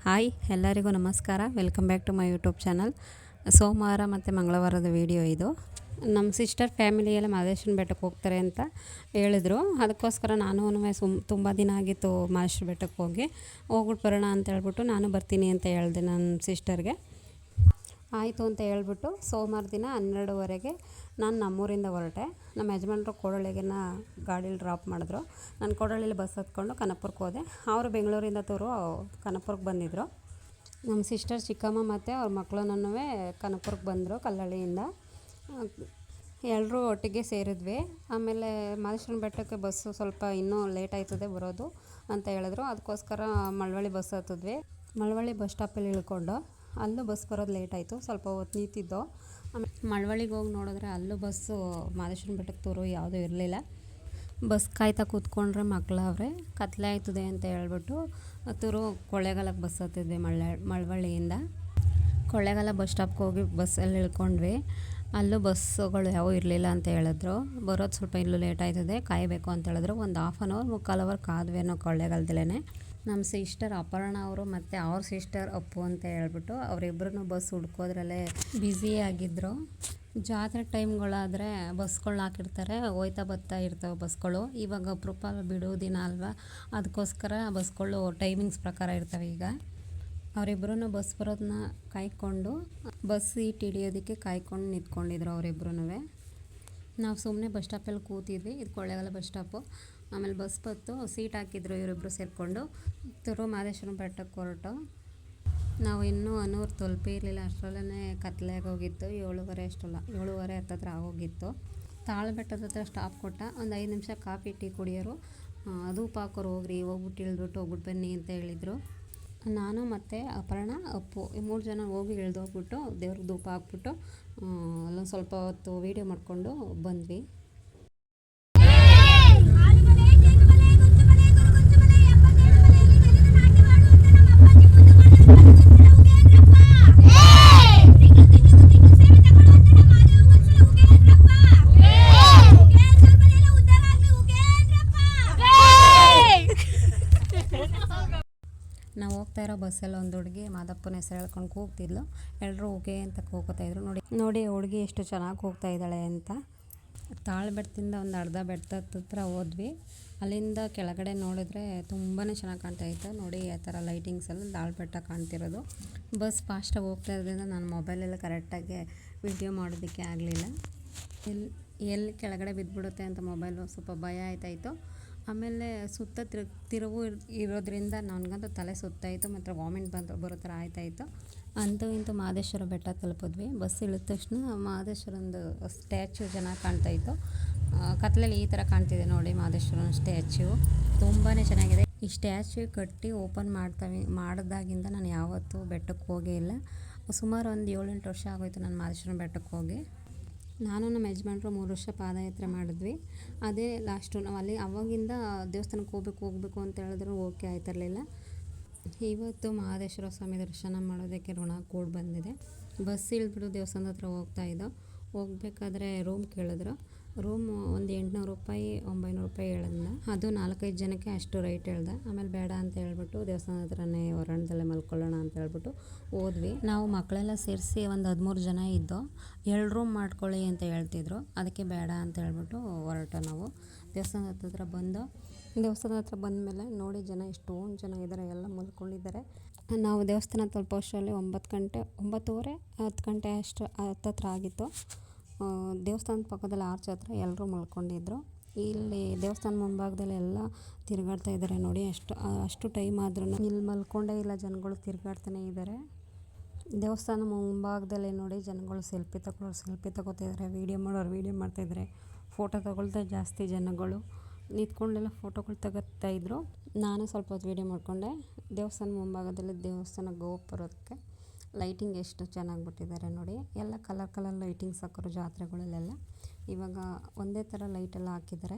Hi ಎಲ್ಲರಿಗೂ ನಮಸ್ಕಾರ. Welcome back to my YouTube channel. ಸೋಮವಾರ ಮತ್ತು ಮಂಗಳವಾರದ ವಿಡಿಯೋ ಇದು. ನಮ್ಮ ಸಿಸ್ಟರ್ ಫ್ಯಾಮಿಲಿ ಎಲ್ಲ ಮಹದೇಶ್ವರನ ಬೆಟ್ಟಕ್ಕೆ ಹೋಗ್ತಾರೆ ಅಂತ ಹೇಳಿದ್ರು. ಅದಕ್ಕೋಸ್ಕರ ನಾನು ತುಂಬ ದಿನ ಆಗಿತ್ತು ಮಹದೇಶ್ವರ ಬೆಟ್ಟಕ್ಕೆ ಹೋಗ್ಬಿಟ್ಟು ಬರೋಣ ಅಂತ ಹೇಳ್ಬಿಟ್ಟು ನಾನು ಬರ್ತೀನಿ ಅಂತ ಹೇಳಿದೆ ನನ್ನ ಸಿಸ್ಟರ್ಗೆ. ಆಯಿತು ಅಂತ ಹೇಳ್ಬಿಟ್ಟು ಸೋಮವಾರ ದಿನ 12:30ಗೆ ನಾನು ನಮ್ಮೂರಿಂದ ಹೊರಟೆ. ನಮ್ಮ ಯಜಮಾನ್ರು ಕೋಡಳ್ಳಿಗೆನ ಗಾಡೀಲಿ ಡ್ರಾಪ್ ಮಾಡಿದ್ರು. ನಾನು ಕೋಡಳ್ಳಿಲಿ ಬಸ್ ಹತ್ಕೊಂಡು ಕನಕಪುರಕ್ಕೆ ಹೋದೆ. ಅವರು ಬೆಂಗಳೂರಿಂದ ಕನಕಪುರಕ್ಕೆ ಬಂದಿದ್ದರು. ನಮ್ಮ ಸಿಸ್ಟರ್ ಚಿಕ್ಕಮ್ಮ ಮತ್ತು ಅವ್ರ ಮಕ್ಕಳನ್ನೂ ಕನಕಪುರಕ್ಕೆ ಬಂದರು ಕಲ್ಲಳ್ಳಿಯಿಂದ. ಎಲ್ಲರೂ ಒಟ್ಟಿಗೆ ಸೇರಿದ್ವಿ. ಆಮೇಲೆ ಮಹದೇಶ್ವರನ ಬೆಟ್ಟಕ್ಕೆ ಬಸ್ಸು ಸ್ವಲ್ಪ ಇನ್ನೂ ಲೇಟ್ ಆಯ್ತದೆ ಬರೋದು ಅಂತ ಹೇಳಿದ್ರು. ಅದಕ್ಕೋಸ್ಕರ ಮಳವಳ್ಳಿ ಬಸ್ ಹತ್ತಿದ್ವಿ. ಮಳವಳ್ಳಿ ಬಸ್ ಸ್ಟಾಪಲ್ಲಿ ಇಳ್ಕೊಂಡು ಅಲ್ಲೂ ಬಸ್ ಬರೋದು ಲೇಟ್ ಆಯಿತು. ಸ್ವಲ್ಪ ಹೊತ್ತು ನಿಂತಿದ್ದೋ. ಆಮೇಲೆ ಮಳವಳ್ಳಿಗೆ ಹೋಗಿ ನೋಡಿದ್ರೆ ಅಲ್ಲೂ ಬಸ್ಸು ಮಹದೇಶ್ವರನ ಬೆಟ್ಟಕ್ಕೆ ಯಾವುದೂ ಇರಲಿಲ್ಲ. ಬಸ್ ಕಾಯ್ತಾ ಕೂತ್ಕೊಂಡ್ರೆ ಮಕ್ಕಳವ್ರೆ ಕತ್ಲೆ ಆಯ್ತದೆ ಅಂತ ಹೇಳ್ಬಿಟ್ಟು ಕೊಳ್ಳೇಗಾಲಕ್ಕೆ ಬಸ್ ಹತ್ತಿದ್ವಿ. ಮಳವಳ್ಳಿಯಿಂದ ಕೊಳ್ಳೇಗಾಲ ಬಸ್ ಸ್ಟಾಪ್ಗೆ ಹೋಗಿ ಬಸ್ಸಲ್ಲಿ ಇಳ್ಕೊಂಡ್ವಿ. ಅಲ್ಲೂ ಬಸ್ಸುಗಳು ಯಾವೂ ಇರಲಿಲ್ಲ ಅಂತ ಹೇಳಿದ್ರು. ಬರೋದು ಸ್ವಲ್ಪ ಇಲ್ಲೂ ಲೇಟ್ ಆಯ್ತದೆ, ಕಾಯಬೇಕು ಅಂತ ಹೇಳಿದ್ರು. ಒಂದು 1/2 ಅವರ್ 3/4 ಅವರ್ ಕಾದ್ವೇನೋ ಕೊಳ್ಳೇಗಾಲದಲ್ಲೇ. ನಮ್ಮ ಸಿಸ್ಟರ್ ಅಪರ್ಣ ಅವರು ಮತ್ತು ಅವ್ರ ಸಿಸ್ಟರ್ ಅಪ್ಪು ಅಂತ ಹೇಳ್ಬಿಟ್ಟು ಅವರಿಬ್ಬರೂ ಬಸ್ ಹುಡ್ಕೋದ್ರಲ್ಲೇ ಬ್ಯುಸಿಯಾಗಿದ್ದರು. ಜಾತ್ರೆ ಟೈಮ್ಗಳಾದರೆ ಬಸ್ಗಳು ಹಾಕಿರ್ತಾರೆ, ಹೋಯ್ತಾ ಬರ್ತಾ ಇರ್ತವೆ ಬಸ್ಗಳು. ಇವಾಗ ಅಪರೂಪ ಬಿಡೋ ದಿನ ಅಲ್ವಾ, ಅದಕ್ಕೋಸ್ಕರ ಬಸ್ಗಳು ಟೈಮಿಂಗ್ಸ್ ಪ್ರಕಾರ ಇರ್ತವೆ. ಈಗ ಅವರಿಬ್ಬರೂ ಬಸ್ ಬರೋದನ್ನ ಕಾಯ್ಕೊಂಡು ಬಸ್ ಸೀಟ್ ಹಿಡಿಯೋದಕ್ಕೆ ಕಾಯ್ಕೊಂಡು ನಿಂತ್ಕೊಂಡಿದ್ರು ಅವರಿಬ್ಬರೂ. ನಾವು ಸುಮ್ಮನೆ ಬಸ್ ಸ್ಟಾಪಲ್ಲಿ ಕೂತಿದ್ವಿ. ಇದು ಕೊಳ್ಳೇಗಾಲ ಬಸ್ ಸ್ಟಾಪು. ಆಮೇಲೆ ಬಸ್ ಬತ್ತು, ಸೀಟ್ ಹಾಕಿದ್ರು ಇವರಿಬ್ಬರು ಸೇರಿಕೊಂಡು ಮಹದೇಶ್ವರನ ಬೆಟ್ಟಕ್ಕೆ ಹೊರಟು. ನಾವು ಇನ್ನೂ ಅನ್ನೂರು ತಲುಪಿರಲಿಲ್ಲ. ಅಷ್ಟರಲ್ಲೇ ಕತ್ಲೆಯಾಗಿ ಹೋಗಿತ್ತು. 7:30 ಅಷ್ಟಲ್ಲ, 7:30 ಹತ್ತತ್ರ ಆಗೋಗಿತ್ತು. ತಾಳಬೆಟ್ಟದ ಹತ್ರ ಸ್ಟಾಪ್ ಕೊಟ್ಟ. ಒಂದು 5 ನಿಮಿಷ ಕಾಫಿ ಟೀ ಕುಡಿಯೋರು, ಧೂಪ ಹಾಕೋರು ಹೋಗ್ಬಿಟ್ಟು ಹೋಗ್ಬಿಟ್ಟು ಬನ್ನಿ ಅಂತ ಹೇಳಿದರು. ನಾನು ಮತ್ತು ಅಪರ್ಣ ಅಪ್ಪು ಈ 3 ಜನ ಹೋಗಿ ಇಳಿದೋಗ್ಬಿಟ್ಟು ದೇವ್ರಿಗೆ ಧೂಪ ಹಾಕ್ಬಿಟ್ಟು ಅಲ್ಲೊಂದು ಸ್ವಲ್ಪ ಹೊತ್ತು ವೀಡಿಯೋ ಮಾಡಿಕೊಂಡು ಬಂದ್ವಿ. ನಾವು ಹೋಗ್ತಾ ಇರೋ ಬಸ್ಸಲ್ಲಿ ಒಂದು ಹುಡುಗಿ ಮಾದಪ್ಪನ ಹೆಸರು ಹೇಳ್ಕೊಂಡು ಕೂಗ್ತಿದ್ಲು. ಎಲ್ಲರೂ ಹೋಗಿ ಅಂತ ಕೂಗ್ತಾಯಿದ್ರು. ನೋಡಿ ಹುಡುಗಿ ಎಷ್ಟು ಚೆನ್ನಾಗಿ ಹೋಗ್ತಾ ಇದ್ದಾಳೆ ಅಂತ. ತಾಳಬೆಟ್ಟದಿಂದ ಒಂದು ಅರ್ಧ ಬೆಟ್ಟದ ಹತ್ರ ಹೋದ್ವಿ. ಅಲ್ಲಿಂದ ಕೆಳಗಡೆ ನೋಡಿದ್ರೆ ತುಂಬಾ ಚೆನ್ನಾಗಿ ಕಾಣ್ತಾಯಿತ್ತು. ನೋಡಿ ಆ ಥರ ಲೈಟಿಂಗ್ಸೆಲ್ಲ ತಾಳಬೆಟ್ಟ ಕಾಣ್ತಿರೋದು. ಬಸ್ ಫಾಸ್ಟಾಗಿ ಹೋಗ್ತಾ ಇರೋದ್ರಿಂದ ನಾನು ಮೊಬೈಲೆಲ್ಲ ಕರೆಕ್ಟಾಗಿ ವಿಡಿಯೋ ಮಾಡೋದಕ್ಕೆ ಆಗಲಿಲ್ಲ. ಎಲ್ಲಿ ಕೆಳಗಡೆ ಬಿದ್ದುಬಿಡುತ್ತೆ ಅಂತ ಮೊಬೈಲು ಸ್ವಲ್ಪ ಭಯ ಆಯ್ತಾಯಿತ್ತು. ಆಮೇಲೆ ಸುತ್ತ ತಿರುವು ಇರೋದ್ರಿಂದ ನನಗಂತೂ ತಲೆ ಸುತ್ತಾಯಿತು ಮತ್ತು ವಾಮಿಟ್ ಬರೋ ಥರ ಆಯ್ತಾಯಿತ್ತು. ಅಂತೂ ಇಂತೂ ಮಹದೇಶ್ವರ ಬೆಟ್ಟ ತಲುಪಿದ್ವಿ. ಬಸ್ ಇಳಿದ ತಕ್ಷಣ ಮಹದೇಶ್ವರಂದು ಸ್ಟ್ಯಾಚ್ಯೂ ಚೆನ್ನಾಗಿ ಕಾಣ್ತಾಯಿತ್ತು. ಕತ್ಲಲ್ಲಿ ಈ ಥರ ಕಾಣ್ತಿದೆ ನೋಡಿ ಮಹದೇಶ್ವರನ ಸ್ಟ್ಯಾಚ್ಯೂ. ತುಂಬಾ ಚೆನ್ನಾಗಿದೆ. ಈ ಸ್ಟ್ಯಾಚ್ಯೂ ಕಟ್ಟಿ ಓಪನ್ ಮಾಡಿದಾಗಿಂದ ನಾನು ಯಾವತ್ತೂ ಬೆಟ್ಟಕ್ಕೆ ಹೋಗೇ ಇಲ್ಲ. ಸುಮಾರು ಒಂದು 7-8 ವರ್ಷ ಆಗೋಯ್ತು ನಾನು ಮಹದೇಶ್ವರನ ಬೆಟ್ಟಕ್ಕೆ ಹೋಗಿ. ನಾನು ನಮ್ಮ ಯಜಮಾನ್ರು 3 ವರ್ಷ ಪಾದಯಾತ್ರೆ ಮಾಡಿದ್ವಿ. ಅದೇ ಲಾಸ್ಟು. ನಾವು ಅವಾಗಿಂದ ದೇವಸ್ಥಾನಕ್ಕೆ ಹೋಗ್ಬೇಕು ಅಂತ ಹೇಳಿದ್ರು ಓಕೆ ಆಯ್ತಿರಲಿಲ್ಲ. ಇವತ್ತು ಮಹದೇಶ್ವರ ಸ್ವಾಮಿ ದರ್ಶನ ಮಾಡೋದಕ್ಕೆ ಋಣ ಕೂಡಿ ಬಂದಿದೆ. ಬಸ್ ಇಳಿದ್ಬಿಟ್ಟು ದೇವಸ್ಥಾನದ ಹತ್ರ ಹೋಗ್ಬೇಕಾದ್ರೆ ರೂಮ್ ಕೇಳಿದ್ರು. ರೂಮ್ ಒಂದು 800 ರೂಪಾಯಿ 900 ರೂಪಾಯಿ ಹೇಳಿದ್ನ. ಅದು 4-5 ಜನಕ್ಕೆ ಅಷ್ಟು ರೇಟ್ ಹೇಳ್ದೆ. ಆಮೇಲೆ ಬೇಡ ಅಂತ ಹೇಳ್ಬಿಟ್ಟು ದೇವಸ್ಥಾನದ ಹತ್ರನೇ ಹೊರಾಂಗಣದಲ್ಲೇ ಮಲ್ಕೊಳ್ಳೋಣ ಅಂತ ಹೇಳ್ಬಿಟ್ಟು ಹೋದ್ವಿ. ನಾವು ಮಕ್ಕಳೆಲ್ಲ ಸೇರಿಸಿ ಒಂದು 13 ಜನ ಇದ್ದೋ. 2 ರೂಮ್ ಮಾಡ್ಕೊಳ್ಳಿ ಅಂತ ಹೇಳ್ತಿದ್ರು. ಅದಕ್ಕೆ ಬೇಡ ಅಂತ ಹೇಳ್ಬಿಟ್ಟು ಹೊರಟು ನಾವು ದೇವಸ್ಥಾನದ ಹತ್ರ ಬಂದಮೇಲೆ ನೋಡಿ ಜನ ಎಷ್ಟೊಂದು ಜನ ಇದ್ದಾರೆ, ಎಲ್ಲ ಮಲ್ಕೊಂಡಿದ್ದಾರೆ. ನಾವು ದೇವಸ್ಥಾನ ತಲುಪೋ ಅಷ್ಟರಲ್ಲಿ 9:30 10 ಗಂಟೆ ಅಷ್ಟು ಹತ್ತತ್ರ ಆಗಿತ್ತು. ದೇವಸ್ಥಾನದ ಪಕ್ಕದಲ್ಲಿ ಆರ್ಚ್ ಹತ್ರ ಎಲ್ಲರೂ ಮಲ್ಕೊಂಡಿದ್ರು. ಇಲ್ಲಿ ದೇವಸ್ಥಾನ ಮುಂಭಾಗದಲ್ಲಿ ಎಲ್ಲ ತಿರುಗಾಡ್ತಾ ಇದ್ದಾರೆ ನೋಡಿ. ಅಷ್ಟು ಟೈಮ್ ಆದ್ರೂ ಇಲ್ಲಿ ಮಲ್ಕೊಂಡೇ ಇಲ್ಲ, ಜನಗಳು ತಿರುಗಾಡ್ತಾನೆ ಇದ್ದಾರೆ. ದೇವಸ್ಥಾನ ಮುಂಭಾಗದಲ್ಲಿ ನೋಡಿ ಜನಗಳು ಸೆಲ್ಫಿ ತಗೋತಿದ್ದಾರೆ, ವೀಡಿಯೋ ಮಾಡ್ತಾಯಿದ್ದಾರೆ. ಫೋಟೋ ತಗೊಳ್ತಾ ಜಾಸ್ತಿ ಜನಗಳು ನಿಂತ್ಕೊಂಡೆಲ್ಲ ಫೋಟೋಗಳು ತಗೋತಾಯಿದ್ರು. ನಾನು ಸ್ವಲ್ಪ ಹೊತ್ತು ವೀಡಿಯೋ ಮಾಡಿಕೊಂಡೆ. ದೇವಸ್ಥಾನ ಮುಂಭಾಗದಲ್ಲಿ ದೇವಸ್ಥಾನ ಗೋಪುರಕ್ಕೆ ಲೈಟಿಂಗ್ ಎಷ್ಟು ಚೆನ್ನಾಗಿ ಬಿಟ್ಟಿದ್ದಾರೆ ನೋಡಿ. ಎಲ್ಲ ಕಲರ್ ಲೈಟಿಂಗ್ಸ್ ಹಾಕೋರು ಜಾತ್ರೆಗಳಲ್ಲೆಲ್ಲ. ಇವಾಗ ಒಂದೇ ಥರ ಲೈಟೆಲ್ಲ ಹಾಕಿದ್ದಾರೆ.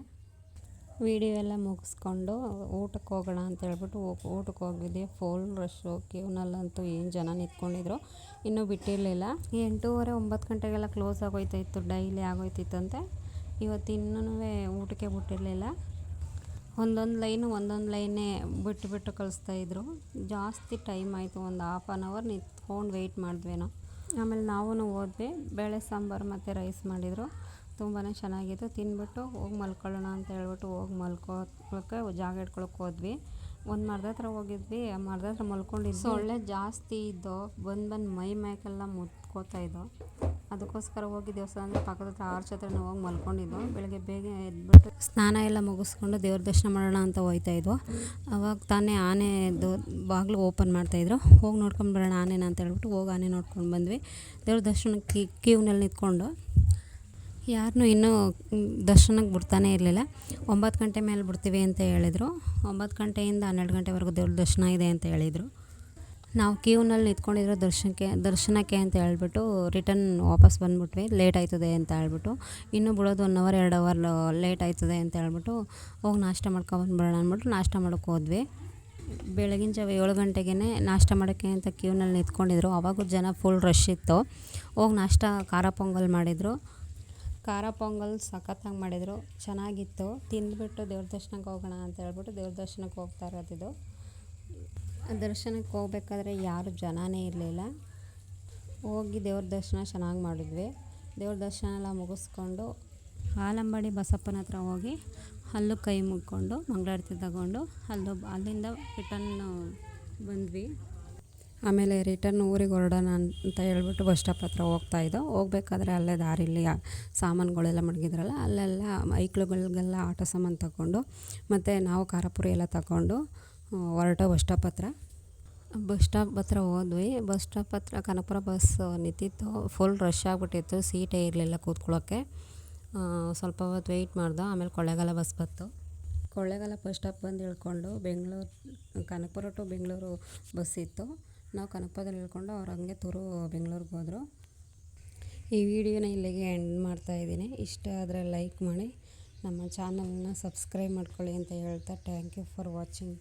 ವೀಡಿಯೋ ಎಲ್ಲ ಮುಗಿಸ್ಕೊಂಡು ಊಟಕ್ಕೆ ಹೋಗೋಣ ಅಂತ ಹೇಳ್ಬಿಟ್ಟು ಊಟಕ್ಕೆ ಹೋಗಿದ್ದೆ. ಫುಲ್ ರಶ್ಶು, ಕ್ಯೂನಲ್ಲಂತೂ ಏನು ಜನ ನಿಂತ್ಕೊಂಡಿದ್ರು, ಇನ್ನೂ ಬಿಟ್ಟಿರಲಿಲ್ಲ. 8:30-9 ಗಂಟೆಗೆಲ್ಲ ಕ್ಲೋಸ್ ಆಗೋಯ್ತಾಯಿತ್ತು. ಡೈಲಿ ಆಗೋಯ್ತಿತ್ತಂತೆ. ಇವತ್ತು ಇನ್ನೂ ಊಟಕ್ಕೆ ಬಿಟ್ಟಿರಲಿಲ್ಲ. ಒಂದೊಂದು ಲೈನೇ ಬಿಟ್ಟು ಕಳಿಸ್ತಾಯಿದ್ರು. ಜಾಸ್ತಿ ಟೈಮ್ ಆಯಿತು, ಒಂದು ಹಾಫ್ ಆನ್ ಅವರ್ ನಿಂತ್ಕೊಂಡು ವೆಯ್ಟ್ ಮಾಡಿದ್ವೇನೋ. ಆಮೇಲೆ ನಾವೂ ಹೋದ್ವಿ. ಬೇಳೆ ಸಾಂಬಾರು ಮತ್ತು ರೈಸ್ ಮಾಡಿದರು, ತುಂಬಾ ಚೆನ್ನಾಗಿತ್ತು. ತಿಂದ್ಬಿಟ್ಟು ಹೋಗಿ ಮಲ್ಕೊಳ್ಳೋಣ ಅಂತ ಹೇಳ್ಬಿಟ್ಟು ಹೋಗಿ ಮಲ್ಕೊಳ್ಳೋಕ್ಕೆ ಜಾಗ ಇಟ್ಕೊಳಕ್ಕೆ ಹೋದ್ವಿ. ಒಂದು ಮರದ ಹತ್ರ ಹೋಗಿದ್ವಿ, ಆ ಮರದ ಹತ್ರ ಮಲ್ಕೊಂಡಿದ್ವಿ. ಸೊಳ್ಳೆ ಜಾಸ್ತಿ ಇದ್ದು ಬಂದು ಮೈ ಮ್ಯಾಕೆಲ್ಲ ಮುತ್ಕೋತಾಯಿದ್ದೋ. ಅದಕ್ಕೋಸ್ಕರ ಹೋಗಿ ದೇವಸ್ಥಾನದ ಪಕ್ಕದ ಹತ್ರ ಆರ್ಚ್ ಹತ್ರನೇ ಹೋಗಿ ಮಲ್ಕೊಂಡಿದ್ದು. ಬೆಳಗ್ಗೆ ಬೇಗ ಎದ್ಬಿಟ್ಟು ಸ್ನಾನ ಎಲ್ಲ ಮುಗಿಸ್ಕೊಂಡು ದೇವ್ರ ದರ್ಶನ ಮಾಡೋಣ ಅಂತ ಹೋಗ್ತಾಯಿದ್ವು. ಅವಾಗ ತಾನೇ ಆನೆದು ಬಾಗಿಲು ಓಪನ್ ಮಾಡ್ತಾಯಿದ್ರು. ಹೋಗಿ ನೋಡ್ಕೊಂಡು ಬರೋಣ ಆನೆನ ಅಂತ ಹೇಳ್ಬಿಟ್ಟು ಹೋಗಿ ಆನೆ ನೋಡ್ಕೊಂಡು ಬಂದ್ವಿ. ದೇವ್ರ ದರ್ಶನಕ್ಕೆ ಕ್ಯೂನಲ್ಲಿ ನಿಂತ್ಕೊಂಡು ಯಾರನ್ನೂ ಇನ್ನೂ ದರ್ಶನಕ್ಕೆ ಬಿಡ್ತಾನೇ ಇರಲಿಲ್ಲ. 9 ಗಂಟೆ ಮೇಲೆ ಬಿಡ್ತೀವಿ ಅಂತ ಹೇಳಿದರು. 9 ಗಂಟೆಯಿಂದ 12 ಗಂಟೆವರೆಗೂ ದೇವ್ರ ದರ್ಶನ ಇದೆ ಅಂತ ಹೇಳಿದರು. ನಾವು ಕ್ಯೂನಲ್ಲಿ ನಿಂತ್ಕೊಂಡಿರೋ ದರ್ಶನಕ್ಕೆ ಅಂತ ಹೇಳ್ಬಿಟ್ಟು ರಿಟರ್ನ್ ವಾಪಸ್ ಬಂದುಬಿಟ್ವಿ. ಲೇಟ್ ಆಯ್ತದೆ ಅಂತ ಹೇಳ್ಬಿಟ್ಟು, ಇನ್ನೂ ಬಿಡೋದು 1 ಅವರ್ 2 ಅವರ್ ಲೇಟ್ ಆಯ್ತದೆ ಅಂತ ಹೇಳ್ಬಿಟ್ಟು ಹೋಗಿ ನಾಷ್ಟ ಮಾಡ್ಕೊಬಂದ್ಬಿಡೋಣ ಅಂದ್ಬಿಟ್ಟು ನಾಷ್ಟ ಮಾಡೋಕ್ಕೆ ಹೋದ್ವಿ. ಬೆಳಗಿನ ಜಾವ 7 ಗಂಟೆಗೆ ನಾಷ್ಟ ಮಾಡೋಕ್ಕೆ ಅಂತ ಕ್ಯೂನಲ್ಲಿ ನಿಂತ್ಕೊಂಡಿದ್ರು. ಆವಾಗೂ ಜನ ಫುಲ್ ರಶ್ ಇತ್ತು. ಹೋಗಿ ನಾಷ್ಟ ಖಾರ ಪೊಂಗಲ್ ಮಾಡಿದರು. ಖಾರ ಪೊಂಗಲ್ ಸಖತ್ತಾಗಿ ಮಾಡಿದರು, ಚೆನ್ನಾಗಿತ್ತು. ತಿಂದುಬಿಟ್ಟು ದೇವ್ರ ದರ್ಶನಕ್ಕೆ ಹೋಗೋಣ ಅಂತ ಹೇಳ್ಬಿಟ್ಟು ದೇವ್ರ ದರ್ಶನಕ್ಕೆ ಹೋಗ್ತಾ ಇರೋದಿದ್ದು. ದರ್ಶನಕ್ಕೆ ಹೋಗ್ಬೇಕಾದ್ರೆ ಯಾರು ಜನನೇ ಇರಲಿಲ್ಲ. ಹೋಗಿ ದೇವ್ರ ದರ್ಶನ ಚೆನ್ನಾಗಿ ಮಾಡಿದ್ವಿ. ದೇವ್ರ ದರ್ಶನ ಎಲ್ಲ ಮುಗಿಸ್ಕೊಂಡು ಆಲಂಬಾಡಿ ಬಸಪ್ಪನ ಹತ್ರ ಹೋಗಿ ಅಲ್ಲೂ ಕೈ ಮುಗ್ಕೊಂಡು ಮಂಗಳಾರತಿ ತಗೊಂಡು ಅಲ್ಲಿಂದ ರಿಟರ್ನ್ ಬಂದ್ವಿ. ಆಮೇಲೆ ರಿಟರ್ನ್ ಊರಿಗೆ ಹೊರಡೋಣ ಅಂತ ಹೇಳ್ಬಿಟ್ಟು ಬಸ್ ಸ್ಟಾಪ್ ಹತ್ರ ಹೋಗ್ತಾಯಿದ್ದೋ. ಹೋಗ್ಬೇಕಾದ್ರೆ ಅಲ್ಲೇ ದಾರಿಲಿ ಸಾಮಾನುಗಳೆಲ್ಲ ಮಡಗಿದ್ರಲ್ಲ, ಅಲ್ಲೆಲ್ಲ ಐಕ್ಳುಗಳಿಗೆಲ್ಲ ಆಟೋ ಸಾಮಾನು ತಗೊಂಡು ಮತ್ತು ನಾವು ಖಾರಪುರಿ ಎಲ್ಲ ತಗೊಂಡು ಹೊರಟೋ ಬಸ್ ಸ್ಟಾಪ್ ಹತ್ರ ಹೋದ್ವಿ. ಬಸ್ ಸ್ಟಾಪ್ ಹತ್ರ ಕನಕಪುರ ಬಸ್ ನಿಂತಿತ್ತು. ಫುಲ್ ರಶ್ ಆಗಿಬಿಟ್ಟಿತ್ತು, ಸೀಟೇ ಇರಲಿಲ್ಲ ಕೂತ್ಕೊಳ್ಳೋಕ್ಕೆ. ಸ್ವಲ್ಪ ಹೊತ್ತು ವೆಯ್ಟ್ ಮಾಡ್ದೋ. ಆಮೇಲೆ ಕೊಳ್ಳೇಗಾಲ ಬಸ್ ಬಂತು. ಕೊಳ್ಳೇಗಾಲ ಬಸ್ ಸ್ಟಾಪ್ ಬಂದು ಇಳ್ಕೊಂಡು ಕನಕಪುರ ಟು ಬೆಂಗಳೂರು ಬಸ್ ಇತ್ತು. ನಾವು ಕನಕಪುರದಲ್ಲಿ ಇಳ್ಕೊಂಡು ಅವ್ರು ಹಂಗೆ ಬೆಂಗಳೂರಿಗೆ ಹೋದರು. ಈ ವಿಡಿಯೋನ ಇಲ್ಲಿಗೆ ಎಂಡ್ ಮಾಡ್ತಾಯಿದ್ದೀನಿ. ಇಷ್ಟ ಆದರೆ ಲೈಕ್ ಮಾಡಿ, ನಮ್ಮ ಚಾನಲ್ನ ಸಬ್ಸ್ಕ್ರೈಬ್ ಮಾಡ್ಕೊಳ್ಳಿ ಅಂತ ಹೇಳ್ತಾ ಥ್ಯಾಂಕ್ ಯು ಫಾರ್ ವಾಚಿಂಗ್.